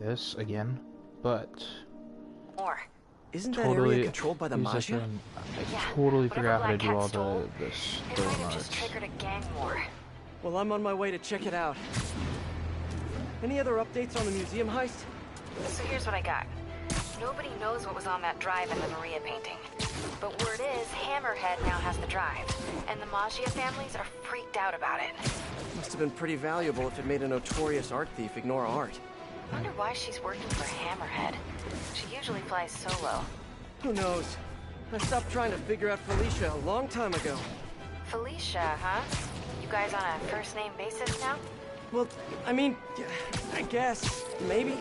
this again, but More. Isn't that area controlled by the Mafia? I totally forgot how to do all the stolen It arts. just triggered a gang war. Well, I'm on my way to check it out. Any other updates on the museum heist? So here's what I got. Nobody knows what was on that drive in the Maria painting. But word is, Hammerhead now has the drive, and the Mafia families are freaked out about it. Must have been pretty valuable if it made a notorious art thief ignore art. Wonder why she's working for Hammerhead. She usually flies solo. Who knows? I stopped trying to figure out Felicia a long time ago. Felicia, huh? You guys on a first-name basis now? Well, I mean, I guess, maybe.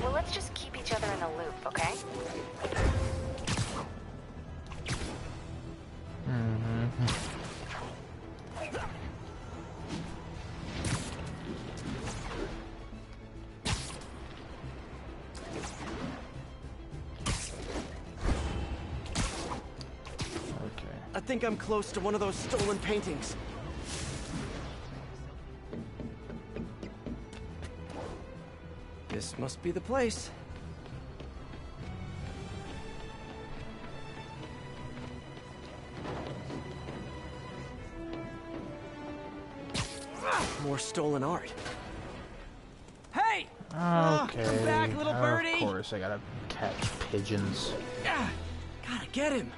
Well, let's just keep each other in the loop, okay? I think I'm close to one of those stolen paintings. This must be the place. More stolen art. Hey! Okay. Come back, little birdie! Of course, I gotta catch pigeons. Gotta get him.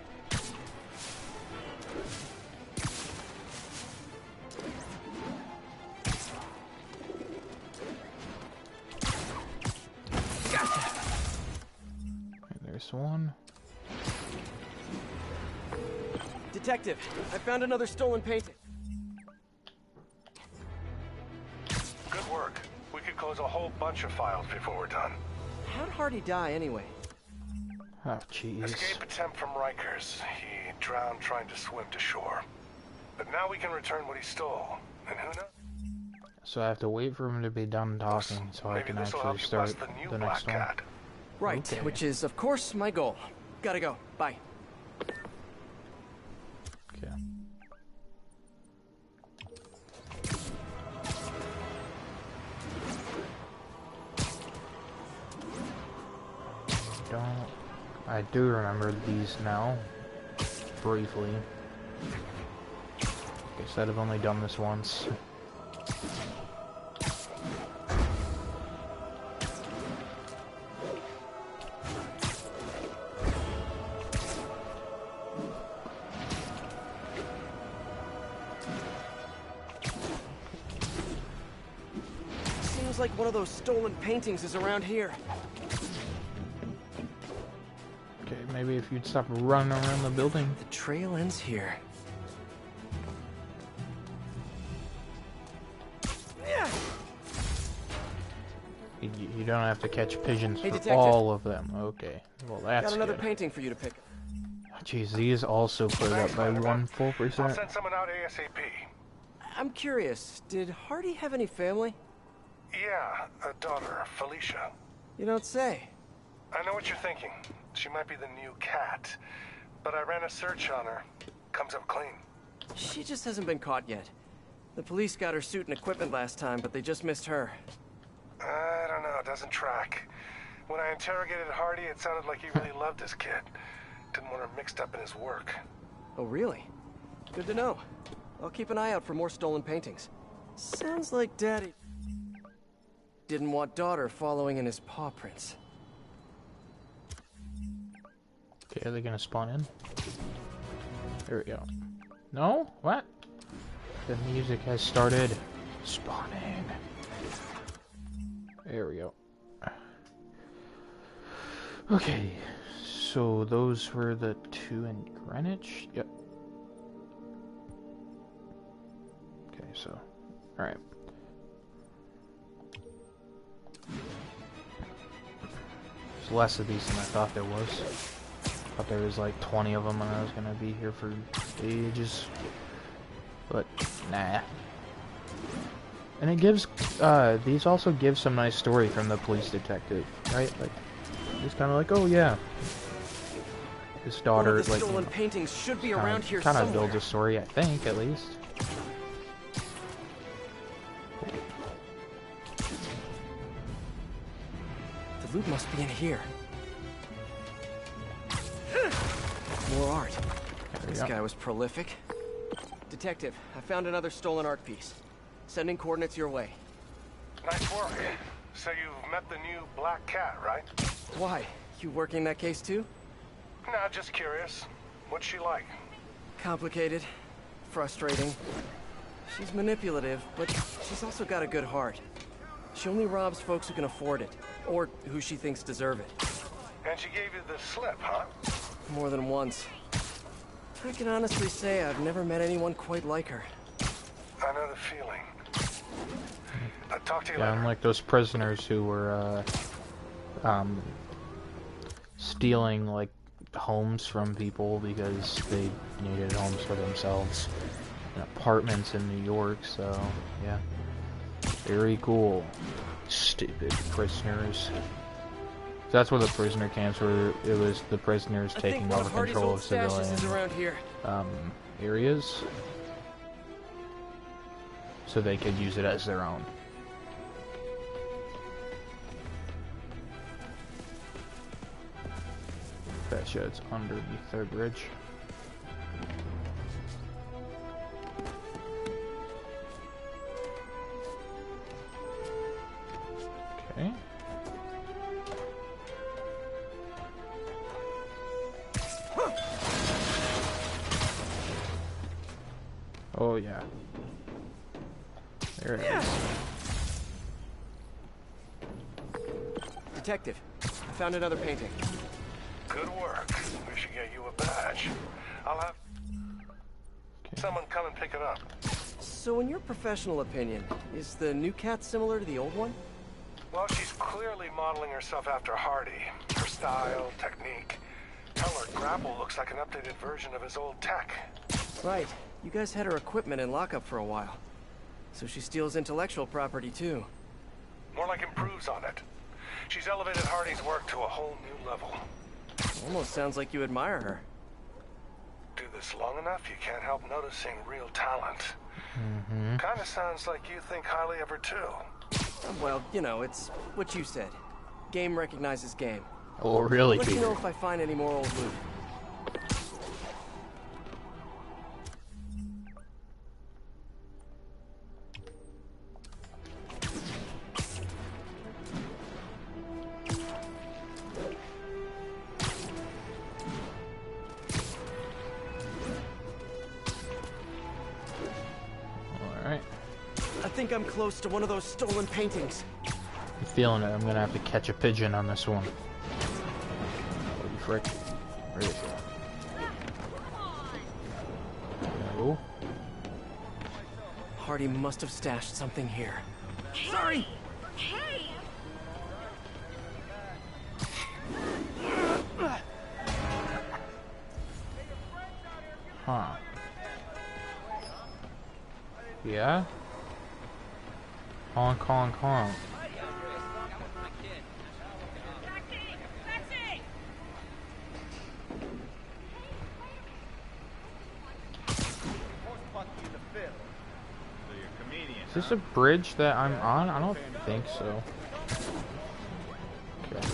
There's one. Detective, I found another stolen painting. Good work. We could close a whole bunch of files before we're done. How'd Hardy die anyway? Oh, jeez. Escape attempt from Rikers. He drowned trying to swim to shore. But now we can return what he stole. And who knows? So I have to wait for him to be done talking so I can actually start the next one. Right, Okay. which is, of course, my goal. Gotta go. Bye. Okay. I do remember these now, briefly. Guess I'd have only done this once. Seems like one of those stolen paintings is around here. Okay, maybe if you'd stop running around the building. The trail ends here. You don't have to catch pigeons Hey, for detective. all of them. Okay, well that's Got another good. painting for you to pick up. Jeez, these also put it up by one full I'll percent. send someone out ASAP. I'm curious, did Hardy have any family? Yeah, a daughter, Felicia. You don't say. I know what you're thinking. She might be the new cat. But I ran a search on her. Comes up clean. She just hasn't been caught yet. The police got her suit and equipment last time, but they just missed her. I don't know, it doesn't track. When I interrogated Hardy, it sounded like he really loved his kid. Didn't want her mixed up in his work. Oh, really? Good to know. I'll keep an eye out for more stolen paintings. Sounds like Daddy didn't want daughter following in his paw prints. Okay, are they gonna spawn in? There we go. No? What? The music has started spawning. There we go. Okay, so those were the two in Greenwich? Yep. Okay, so, alright. There's less of these than I thought there was. Thought there was like 20 of them and I was gonna be here for ages. But, nah. And it gives, these also give some nice story from the police detective, right? Like, he's kind of like, oh yeah. His daughter, One of the like, stolen paintings should be around here kind of somewhere. builds a story, I think, at least. The loot must be in here. More art. This guy was prolific. Detective, I found another stolen art piece. Sending coordinates your way. Nice work. So you've met the new Black Cat, right? Why? You working that case too? Nah, just curious. What's she like? Complicated. Frustrating. She's manipulative, but she's also got a good heart. She only robs folks who can afford it, or who she thinks deserve it. And she gave you the slip, huh? More than once. I can honestly say I've never met anyone quite like her. I know the feeling. I'll talk to you Yeah, later. unlike those prisoners who were, stealing, like, homes from people because they needed homes for themselves. And apartments in New York, so, yeah. Very cool. Stupid prisoners. That's what the prisoner camps were. It was the prisoners taking over control of civilian around here. areas, so they could use it as their own. Bet you it's underneath their bridge. Okay. Oh yeah. There it is. Detective, I found another painting. Good work. We should get you a badge. I'll have someone come and pick it up. So in your professional opinion, is the new cat similar to the old one? Well, she's clearly modeling herself after Hardy. Her style, technique. Hell, her grapple looks like an updated version of his old tech. Right. You guys had her equipment in lockup for a while. So she steals intellectual property too. More like improves on it. She's elevated Hardy's work to a whole new level. Almost sounds like you admire her. Do this long enough, you can't help noticing real talent. Kinda sounds like you think highly of her too. Well, you know, it's what you said. Game recognizes game. Oh, really, I'll let you Peter? know if I find any more old loot. Alright. I think I'm close to one of those stolen paintings. I'm feeling it. I'm gonna have to catch a pigeon on this one. Holy frick. Where is it? No. Hardy must have stashed something here. Sorry! Hey! Huh. Yeah? Honk, honk, honk. Is this a bridge that I'm on? I don't think so. Okay.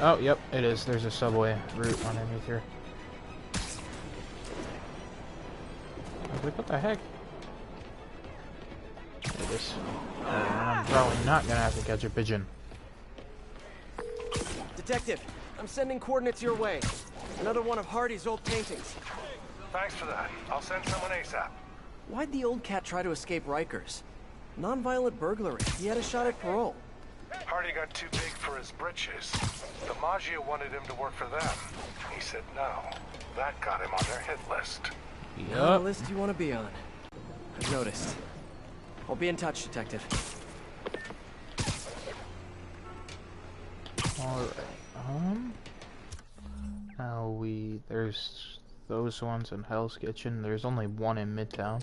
Oh, yep, it is. There's a subway route underneath here. I was like, what the heck? There it is. I'm probably not gonna have to catch a pigeon. Detective, I'm sending coordinates your way. Another one of Hardy's old paintings. Thanks for that. I'll send someone ASAP. Why'd the old cat try to escape Rikers? Non-violent burglary. He had a shot at parole. Hardy got too big for his britches. The Maggia wanted him to work for them. He said no. That got him on their hit list. Not a Yup. list you want to be on. I've noticed. I'll be in touch, Detective. Alright. Now there's those ones in Hell's Kitchen. There's only one in Midtown.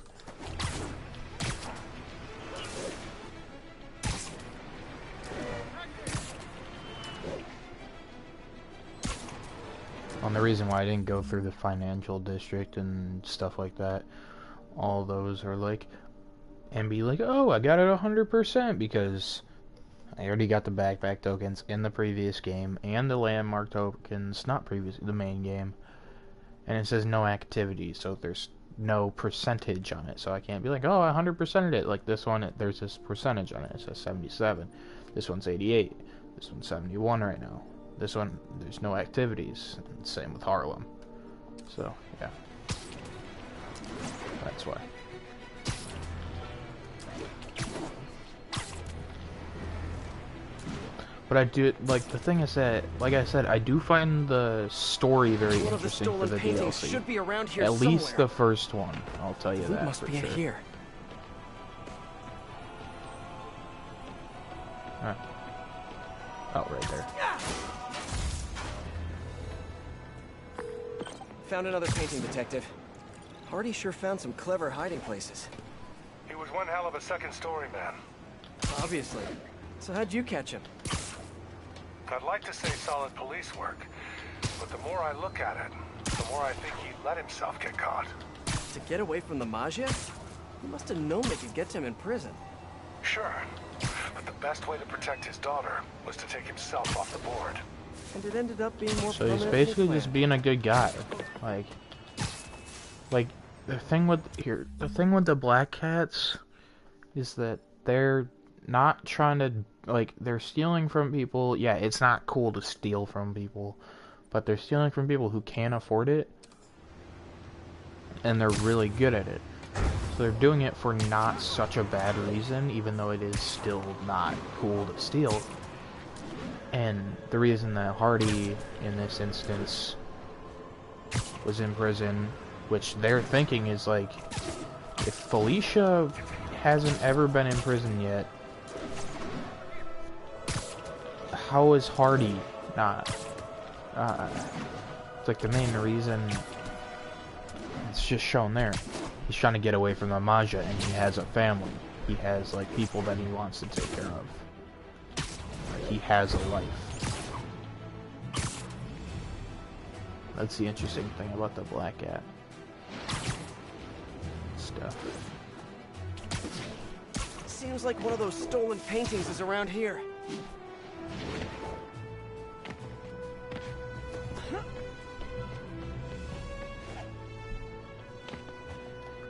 And the reason why I didn't go through the financial district and stuff like that, all those are like, and be like, oh, I got it 100% because I already got the backpack tokens in the previous game, and the landmark tokens, not previous, the main game. And it says no activity, so there's no percentage on it. So I can't be like, oh, I 100%ed it. Like this one, there's this percentage on it. It says 77. This one's 88. This one's 71 right now. This one, there's no activities. Same with Harlem. So, yeah. That's why. But I do, like, the thing is that, like I said, I do find the story very interesting for the DLC. Should be around here At somewhere. least the first one, I'll tell you that must for be in sure. here. Alright. Oh, right there. Found another painting, Detective. Hardy sure found some clever hiding places. He was one hell of a second-story man. Obviously. So how'd you catch him? I'd like to say solid police work, but the more I look at it, the more I think he'd let himself get caught. To get away from the Mafia? He must have known they could get to him in prison. Sure, but the best way to protect his daughter was to take himself off the board. And it ended up being more So he's permanently basically planned. just being a good guy. Like the thing with the Black Cats is that they're not trying to, like, they're stealing from people. Yeah, it's not cool to steal from people, but they're stealing from people who can't afford it, and they're really good at it. So they're doing it for not such a bad reason, even though it is still not cool to steal. And the reason that Hardy, in this instance, was in prison, which they're thinking is, like, if Felicia hasn't ever been in prison yet, how is Hardy not? It's like the main reason. It's just shown there. He's trying to get away from the Mafia, and he has a family. He has, like, people that he wants to take care of. He has a life. That's the interesting thing about the Black Cat stuff. Seems like one of those stolen paintings is around here.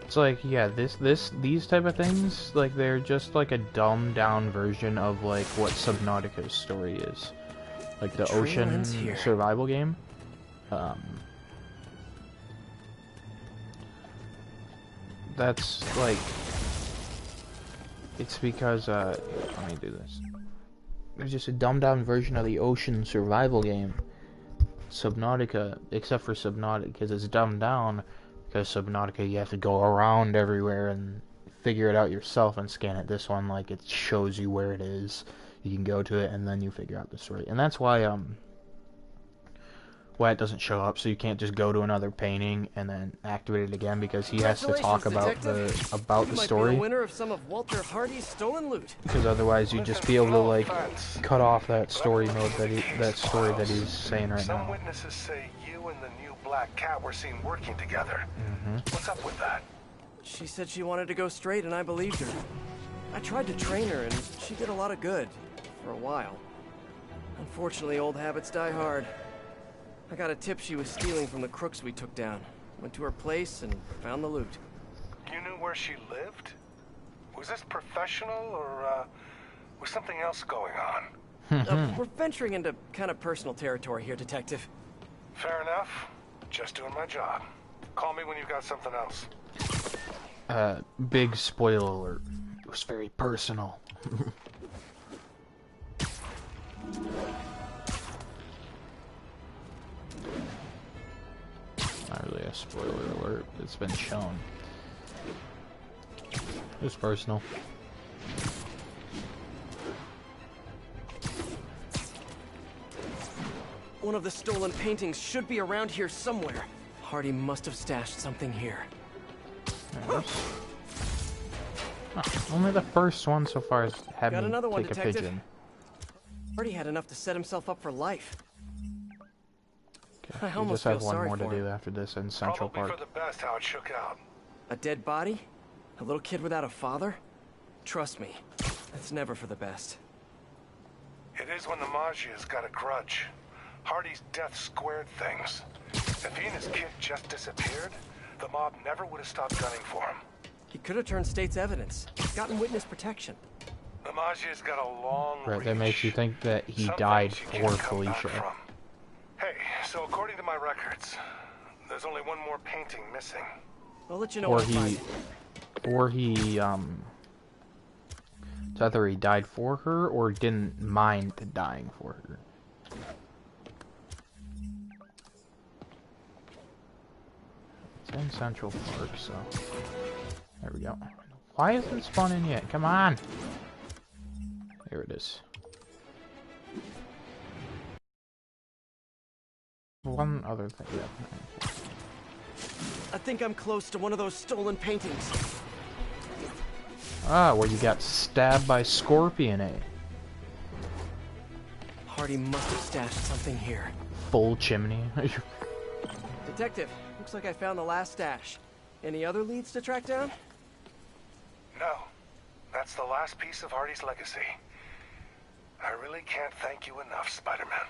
It's like, yeah, these type of things, like, they're just like a dumbed down version of, like, what Subnautica's story is. Like the ocean survival game. That's like, it's because, let me do this. There's just a dumbed down version of the ocean survival game. Subnautica, except for Subnautica, because it's dumbed down. Because Subnautica, you have to go around everywhere and figure it out yourself and scan it. This one, like, it shows you where it is. You can go to it and then you figure out the story. And that's why it doesn't show up. So you can't just go to another painting and then activate it again, because he has to talk about the story. Be the winner of some of Walter Hardy's stolen loot. Because otherwise you'd just be able to, like, cut off that story mode that he's saying right now. Some witnesses say you and the new Black Cat were seen working together. What's up with that? She said she wanted to go straight, and I believed her. I tried to train her, and she did a lot of good. For a while. Unfortunately, old habits die hard. I got a tip she was stealing from the crooks we took down. Went to her place and found the loot. You knew where she lived? Was this professional, or was something else going on? We're venturing into kind of personal territory here, Detective. Fair enough. Just doing my job. Call me when you've got something else. Big spoiler alert. It was very personal. Not really a spoiler alert. It's been shown. It was personal. One of the stolen paintings should be around here somewhere. Hardy must have stashed something here. Oh, only the first one so far has had Got me another one, take a Detective. pigeon. Hardy had enough to set himself up for life. Okay, I we almost just have feel one sorry more to for do him. after this in Central Probably Park. for the best how it shook out. A dead body? A little kid without a father? Trust me, that's never for the best. It is when the Maggia's got a grudge. Hardy's death squared things. If he and his kid just disappeared, the mob never would have stopped gunning for him. He could have turned state's evidence, gotten witness protection. The Maggia's got a long Right, that reach. makes you think that he Some died things you can't for come back Felicia. from. Hey, so according to my records, there's only one more painting missing. I'll let you know Or when I find he, it. it's either he died for her or didn't mind dying for her. It's in Central Park, so there we go. Why isn't it spawning yet? Come on! Here it is. One other thing. Yeah. I think I'm close to one of those stolen paintings. Ah, where you got stabbed by Scorpion, eh? Hardy must have stashed something here. Full chimney. Detective, looks like I found the last stash. Any other leads to track down? No, that's the last piece of Hardy's legacy. I really can't thank you enough, Spider-Man.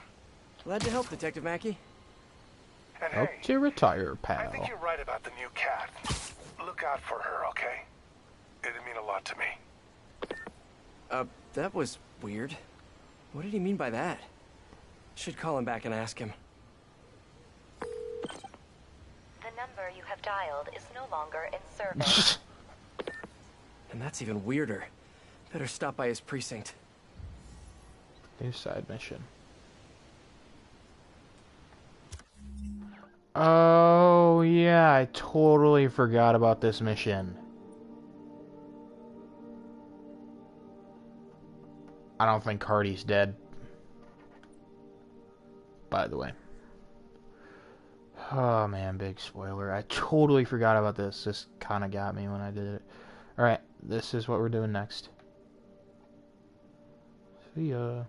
Glad to help, Detective Mackey. And Hope hey, to retire, I pal. think you're right about the new cat. Look out for her, okay? It'd mean a lot to me. That was weird. What did he mean by that? Should call him back and ask him. The number you have dialed is no longer in service. And that's even weirder. Better stop by his precinct. New side mission. Oh, yeah, I totally forgot about this mission. I don't think Hardy's dead. By the way. Oh, man, big spoiler. I totally forgot about this. This kind of got me when I did it. Alright, this is what we're doing next. See ya.